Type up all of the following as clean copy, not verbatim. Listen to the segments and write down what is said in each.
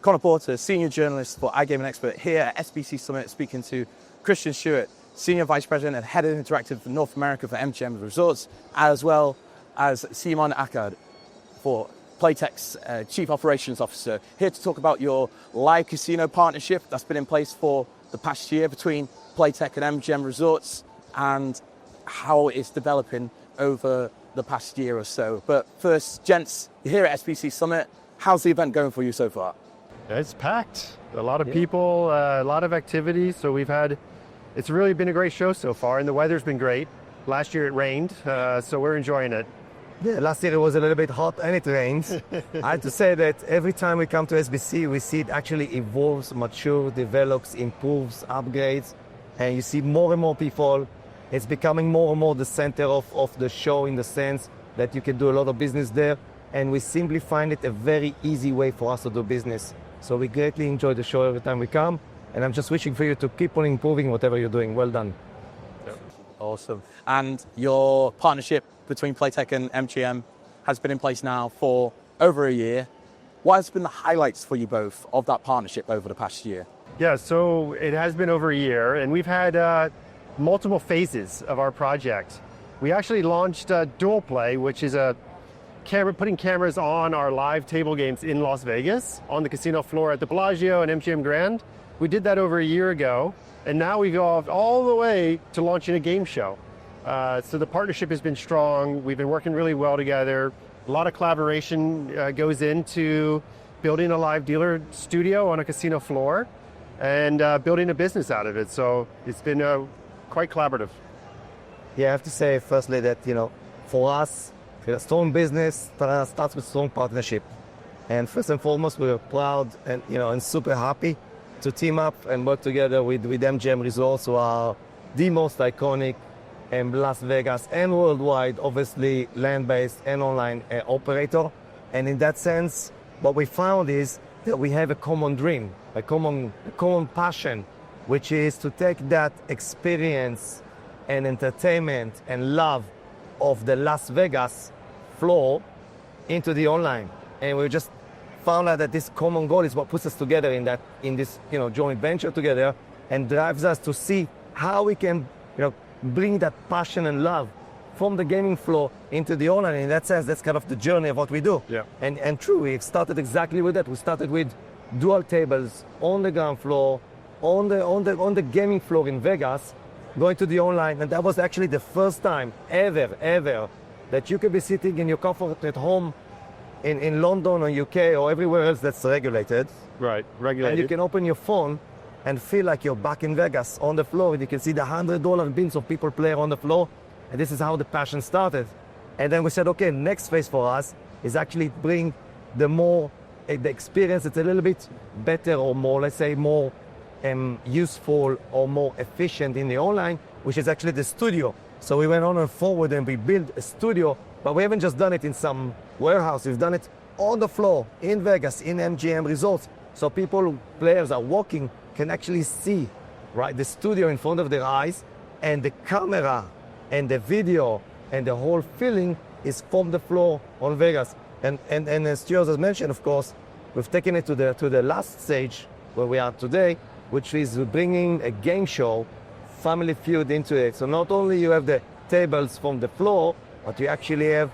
Connor Porter, Senior Journalist for iGaming Expert here at SBC Summit, speaking to Christian Stuart, Senior Vice President and Head of Interactive for North America for MGM Resorts, as well as Shimon for Playtech's Chief Operations Officer, here to talk about your live casino partnership that's been in place for the past year between Playtech and MGM Resorts and how it's developing over the past year or so. But first, gents, you're here at SBC Summit. How's the event going for you so far? It's packed. A lot of people, a lot of activity. So it's really been a great show so far, and the weather's been great. Last year it rained, so we're enjoying it. Yeah, last year it was a little bit hot and it rains. I have to say that every time we come to SBC, we see it actually evolves, matures, develops, improves, upgrades, and you see more and more people. It's becoming more and more the center of the show, in the sense that you can do a lot of business there, and we simply find it a very easy way for us to do business. So we greatly enjoy the show every time we come, and I'm just wishing for you to keep on improving whatever you're doing. Well done. Yep. Awesome. And your partnership between Playtech and MGM has been in place now for over a year. What has been the highlights for you both of that partnership over the past year? Yeah, so it has been over a year, and we've had multiple phases of our project. We actually launched Dual Play, which is putting cameras on our live table games in Las Vegas on the casino floor at the Bellagio and MGM Grand. We did that over a year ago, and now we go all the way to launching a game show. So the partnership has been strong. We've been working really well together. A lot of collaboration goes into building a live dealer studio on a casino floor and building a business out of it. So it's been quite collaborative. Yeah, I have to say firstly that, for us, a strong business starts with strong partnership. And first and foremost, we're proud and super happy to team up and work together with MGM Resorts, who are the most iconic Las Vegas and worldwide, obviously land-based and online operator. And in that sense, what we found is that we have a common dream, a common passion, which is to take that experience and entertainment and love of the Las Vegas floor into the online. And we just found out that this common goal is what puts us together in this joint venture together, and drives us to see how we can bring that passion and love from the gaming floor into the online. In that sense, that's kind of the journey of what we do. Yeah. And true, we started exactly with that. We started with dual tables on the ground floor, on the gaming floor in Vegas, going to the online, and that was actually the first time ever that you could be sitting in your comfort at home in London or UK or everywhere else that's regulated. Right, regulated. And you can open your phone and feel like you're back in Vegas on the floor, and you can see the $100 bills of people playing on the floor. And this is how the passion started. And then we said, okay, next phase for us is actually bring the experience that's a little bit better, or more, let's say, more useful or more efficient in the online, which is actually the studio. So we went on and forward and we built a studio, but we haven't just done it in some warehouse. We've done it on the floor in Vegas, in MGM Resorts. So players are walking, can actually see, right, the studio in front of their eyes, and the camera and the video and the whole feeling is from the floor on Vegas. And as Stuart has mentioned, of course, we've taken it to the last stage where we are today, which is bringing a game show, Family Feud, into it. So not only you have the tables from the floor, but you actually have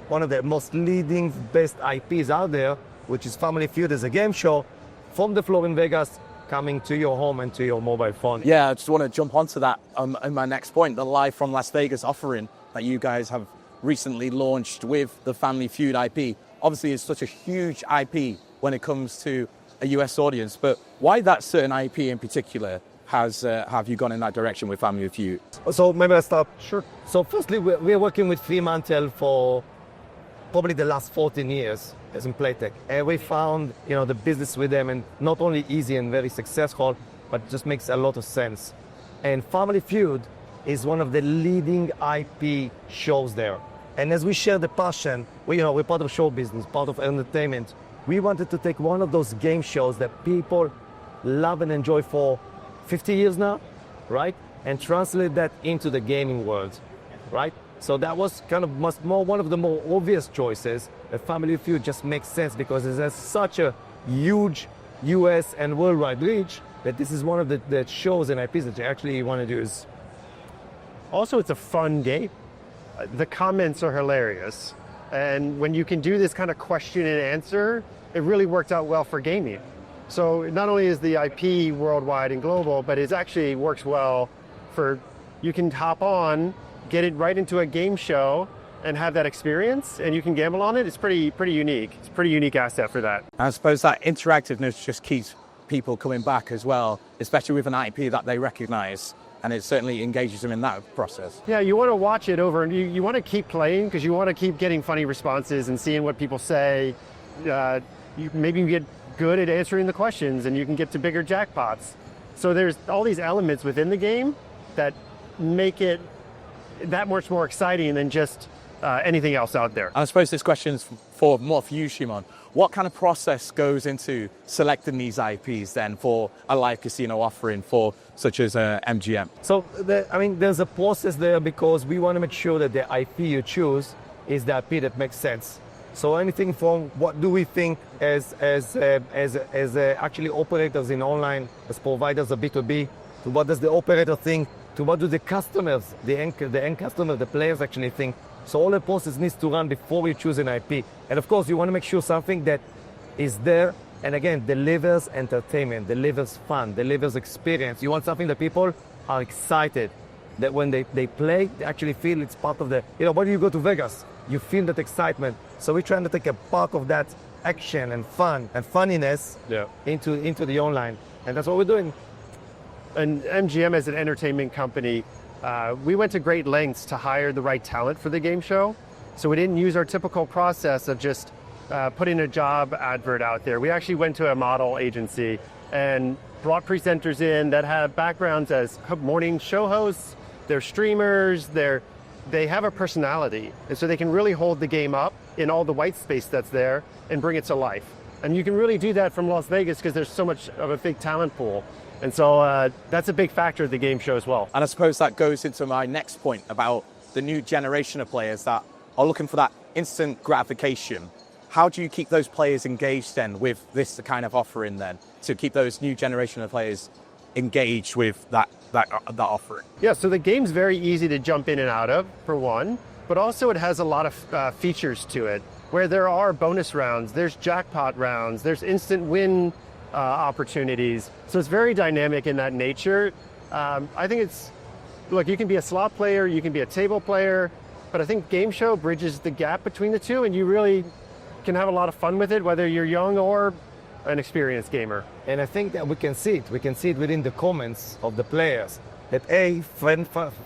one of the most leading, best IPs out there, which is Family Feud as a game show from the floor in Vegas, coming to your home and to your mobile phone. Yeah, I just want to jump onto that in my next point, the Live from Las Vegas offering that you guys have recently launched with the Family Feud IP. Obviously, it's such a huge IP when it comes to a US audience, but why that certain IP in particular have you gone in that direction with Family Feud? So maybe I'll start. Sure. So firstly, we're working with Fremantle for probably the last 14 years as in Playtech. And we found, the business with them, and not only easy and very successful, but just makes a lot of sense. And Family Feud is one of the leading IP shows there. And as we share the passion, we're part of show business, part of entertainment. We wanted to take one of those game shows that people love and enjoy for 50 years now, right? And translate that into the gaming world, right? So that was kind of one of the more obvious choices. A Family Feud just makes sense because it has such a huge US and worldwide reach, that this is one of the shows and IPs that you actually want to do. Is Also, it's a fun game. The comments are hilarious. And when you can do this kind of question and answer, it really worked out well for gaming. So not only is the IP worldwide and global, but it actually works well for, you can hop on, get it right into a game show and have that experience, and you can gamble on it. It's pretty unique. It's a pretty unique asset for that. I suppose that interactiveness just keeps people coming back as well, especially with an IP that they recognize, and it certainly engages them in that process. Yeah, you want to watch it over, and you want to keep playing because you want to keep getting funny responses and seeing what people say. Maybe you get good at answering the questions, and you can get to bigger jackpots. So there's all these elements within the game that make it that much more exciting than just anything else out there. I suppose this question is more for you, Shimon. What kind of process goes into selecting these IPs then for a live casino offering for such as MGM? So, there's a process there because we want to make sure that the IP you choose is the IP that makes sense. So anything from what do we think as actually operators in online, as providers of B2B, to what does the operator think, to what do the customers, the end customer, the players actually think. So all the process needs to run before you choose an IP. And of course, you want to make sure something that is there, and again, delivers entertainment, delivers fun, delivers experience. You want something that people are excited, that when they play, they actually feel it's part of the, when you go to Vegas, you feel that excitement. So we're trying to take a part of that action and fun and funniness into the online. And that's what we're doing. And MGM as an entertainment company, we went to great lengths to hire the right talent for the game show. So we didn't use our typical process of just putting a job advert out there. We actually went to a model agency and brought presenters in that have backgrounds as morning show hosts, they're streamers, they have a personality. And so they can really hold the game up in all the white space that's there and bring it to life. And you can really do that from Las Vegas because there's so much of a big talent pool. And so that's a big factor of the game show as well. And I suppose that goes into my next point about the new generation of players that are looking for that instant gratification. How do you keep those players engaged then with this kind of offering then, to keep those new generation of players engaged with that offering? Yeah, so the game's very easy to jump in and out of, for one, but also it has a lot of features to it, where there are bonus rounds, there's jackpot rounds, there's instant win opportunities. So it's very dynamic in that nature. I think you can be a slot player, you can be a table player, but I think Game Show bridges the gap between the two, and you really can have a lot of fun with it, whether you're young or an experienced gamer. And I think that we can see it within the comments of the players, that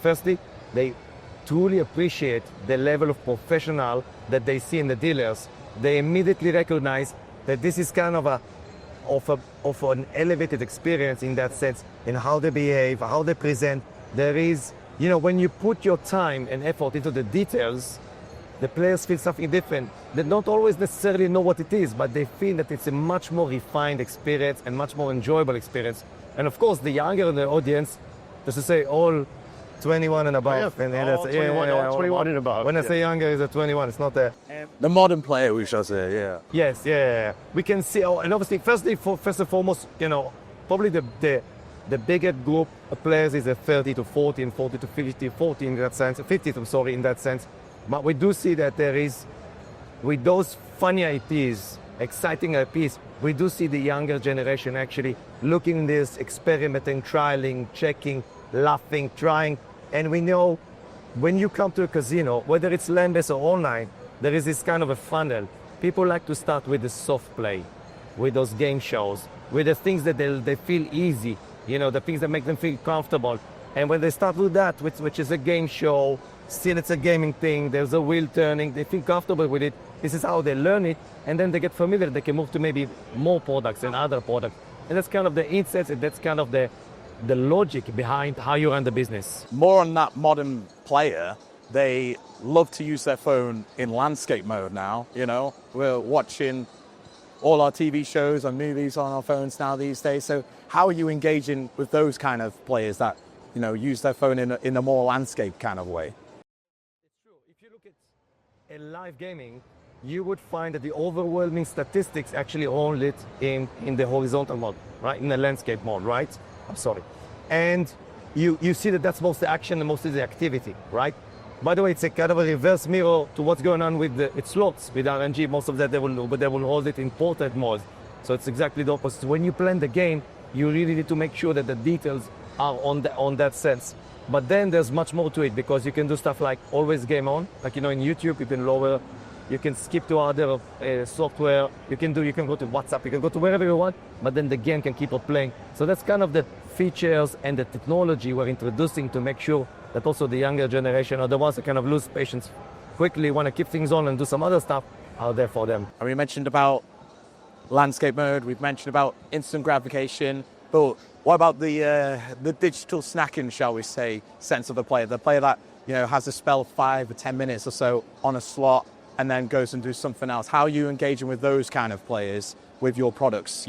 firstly, they truly appreciate the level of professional that they see in the dealers. They immediately recognize that this is kind of an elevated experience in that sense, in how they behave, how they present. There is, when you put your time and effort into the details, the players feel something different. They don't always necessarily know what it is, but they feel that it's a much more refined experience and much more enjoyable experience. And of course, the younger in the audience, just to say all 21 and above. Oh, yeah, all 21 and above. When I say younger, it's a 21, it's not a... The modern player, we shall say, yeah. Yes, yeah. We can see, and obviously, first and foremost, probably the bigger group of players is a 30 to 40 and 40 to 50, 40 in that sense, 50, I'm sorry, in that sense. But we do see that there is, with those funny IPs, exciting IPs, we do see the younger generation actually looking at this, experimenting, trialing, checking, laughing, trying. And we know when you come to a casino, whether it's land-based or online, there is this kind of a funnel. People like to start with the soft play, with those game shows, with the things that they feel easy, the things that make them feel comfortable. And when they start with that, which is a game show, still it's a gaming thing, there's a wheel turning, they feel comfortable with it. This is how they learn it, and then they get familiar, they can move to maybe more products and other products. And that's kind of the insights, and that's kind of the logic behind how you run the business. More on that modern player, they love to use their phone in landscape mode now, We're watching all our TV shows and movies on our phones now these days. So how are you engaging with those kind of players that, use their phone in a more landscape kind of way? It's true. If you look at a live gaming, you would find that the overwhelming statistics actually hold it in the horizontal mode, right? In the landscape mode, right? I'm sorry. And you see that that's most the action and most of the activity, right? By the way, it's a kind of a reverse mirror to what's going on with slots with RNG. Most of that they will do, but they will hold it in portrait mode. So it's exactly the opposite. When you plan the game, you really need to make sure that the details are on that sense. But then there's much more to it because you can do stuff like always game on. Like, in YouTube, you can lower, you can skip to other software. You can go to WhatsApp, you can go to wherever you want, but then the game can keep on playing. So that's kind of the features and the technology we're introducing to make sure that also the younger generation, or the ones that kind of lose patience quickly, want to keep things on and do some other stuff, are there for them. And we mentioned about landscape mode, we've mentioned about instant gratification, but what about the digital snacking, shall we say, sense of the player that has a spell 5 or 10 minutes or so on a slot and then goes and do something else? How are you engaging with those kind of players with your products,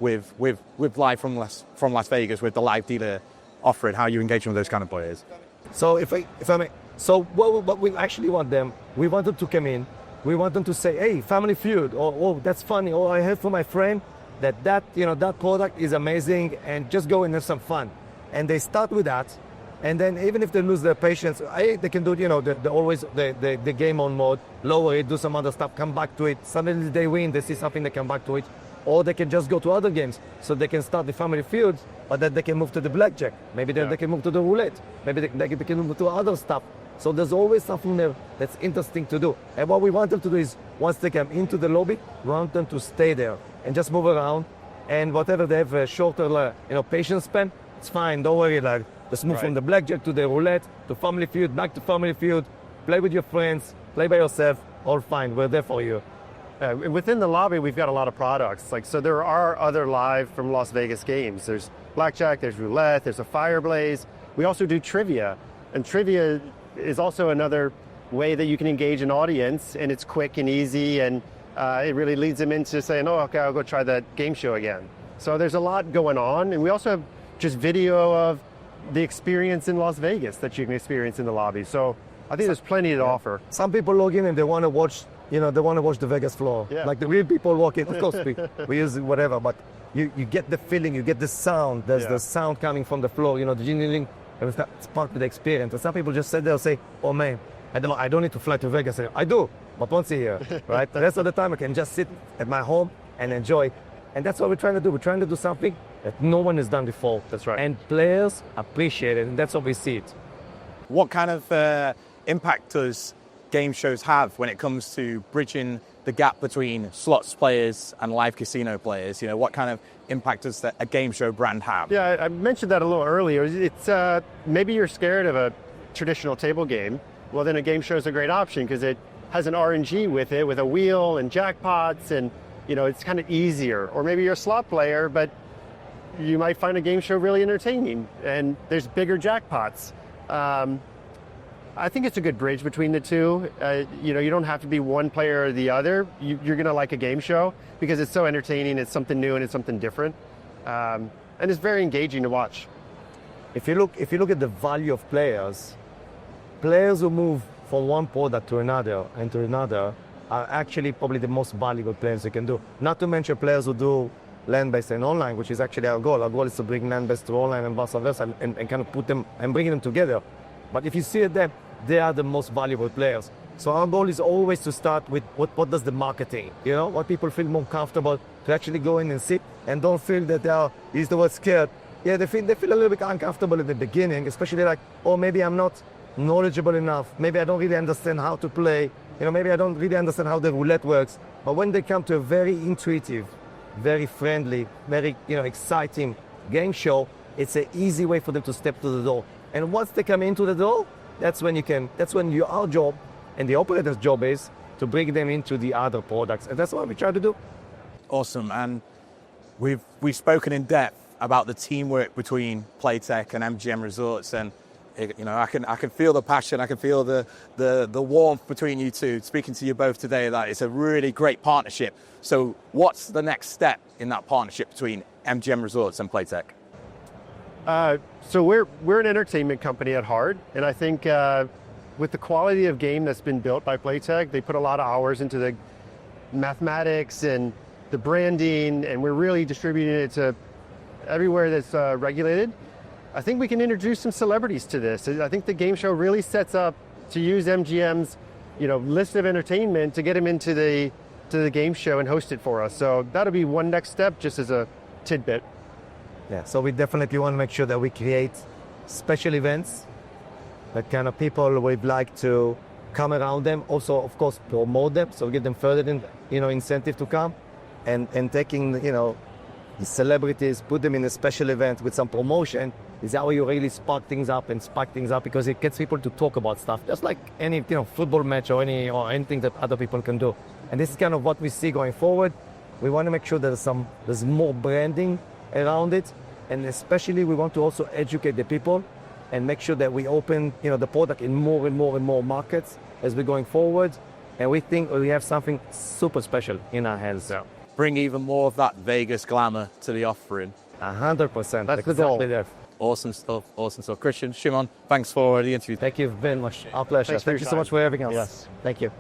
with live from Las Vegas, with the live dealer offering? How are you engaging with those kind of players? So if I may, so what we actually want them, we want them to come in, we want them to say, hey, Family Feud, or oh, that's funny, or I heard from my friend that product is amazing, and just go and have some fun. And they start with that, and then even if they lose their patience, they can do the game on mode, lower it, do some other stuff, come back to it. Suddenly they win, they see something, they come back to it. Or they can just go to other games. So they can start the Family Feud, but then they can move to the blackjack. Maybe then they can move to the roulette. Maybe they can move to other stuff. So there's always something there that's interesting to do. And what we want them to do is, once they come into the lobby, we want them to stay there and just move around. And whatever they have a shorter, patience span, it's fine. Don't worry. Just move from the blackjack to the roulette, to Family Feud, back to Family Feud. Play with your friends, play by yourself. All fine. We're there for you. Within the lobby, we've got a lot of products. So there are other live from Las Vegas games. There's blackjack, there's roulette, there's a fire blaze. We also do trivia. And trivia is also another way that you can engage an audience, and it's quick and easy, and it really leads them into saying, oh, okay, I'll go try that game show again. So there's a lot going on. And we also have just video of the experience in Las Vegas that you can experience in the lobby. So I think there's plenty to offer. Some people log in and they want to watch the Vegas floor. Yeah. Like the real people walk in. Of course, we use whatever, but you get the feeling, you get the sound. There's the sound coming from the floor, the genuine, it's part of the experience. And some people just sit there and say, oh man, I don't need to fly to Vegas. I do, but once a year, right? The rest of the time I can just sit at my home and enjoy. And that's what we're trying to do. We're trying to do something that no one has done before. That's right. And players appreciate it, and that's how we see it. What kind of impact does game shows have when it comes to bridging the gap between slots players and live casino players? What kind of impact does a game show brand have? Yeah, I mentioned that a little earlier. It's maybe you're scared of a traditional table game. Well, then a game show is a great option because it has an RNG with it, with a wheel and jackpots, and it's kind of easier. Or maybe you're a slot player, but you might find a game show really entertaining, and there's bigger jackpots. I think it's a good bridge between the two. You don't have to be one player or the other. You're going to like a game show because it's so entertaining. It's something new and it's something different, and it's very engaging to watch. If you look at the value of players who move from one product to another and to another are actually probably the most valuable players you can do. Not to mention players who do land-based and online, which is actually our goal. Our goal is to bring land-based to online and vice versa, and kind of put them and bring them together. But if you see them, they are the most valuable players. So our goal is always to start with what does the marketing, what people feel more comfortable to actually go in and sit and don't feel that they are, use the word scared. Yeah, they feel a little bit uncomfortable in the beginning, especially like, oh, maybe I'm not knowledgeable enough. Maybe I don't really understand how to play. Maybe I don't really understand how the roulette works. But when they come to a very intuitive, very friendly, very exciting game show, it's an easy way for them to step to the door. And once they come into the door, that's when our job and the operator's job is to bring them into the other products. And that's what we try to do. Awesome. And we've spoken in depth about the teamwork between Playtech and MGM Resorts, and I can feel the passion, I can feel the warmth between you two. Speaking to you both today, that it's a really great partnership. So what's the next step in that partnership between MGM Resorts and Playtech? So we're an entertainment company at heart, and I think with the quality of game that's been built by Playtech, they put a lot of hours into mathematics and the branding, and we're really distributing it to everywhere that's regulated. I think we can introduce some celebrities to this. I think the game show really sets up to use MGM's, list of entertainment to get them into the game show and host it for us. So that'll be one next step, just as a tidbit. Yeah, so we definitely want to make sure that we create special events that kind of people would like to come around them. Also, of course, promote them, so give them further, incentive to come, and taking, the celebrities, put them in a special event with some promotion. Is how you really spark things up, because it gets people to talk about stuff, just like any, football match or anything that other people can do. And this is kind of what we see going forward. We want to make sure there's more branding around it, and especially we want to also educate the people and make sure that we open, the product in more and more and more markets as we're going forward. And we think we have something super special in our hands. So bring even more of that Vegas glamour to the offering. 100%. That's the goal. There. Awesome stuff. Christian, Shimon, thanks for the interview. Thank you very much. Our pleasure. Thanks for Thank your you so time. much for having us. Yes. Thank you.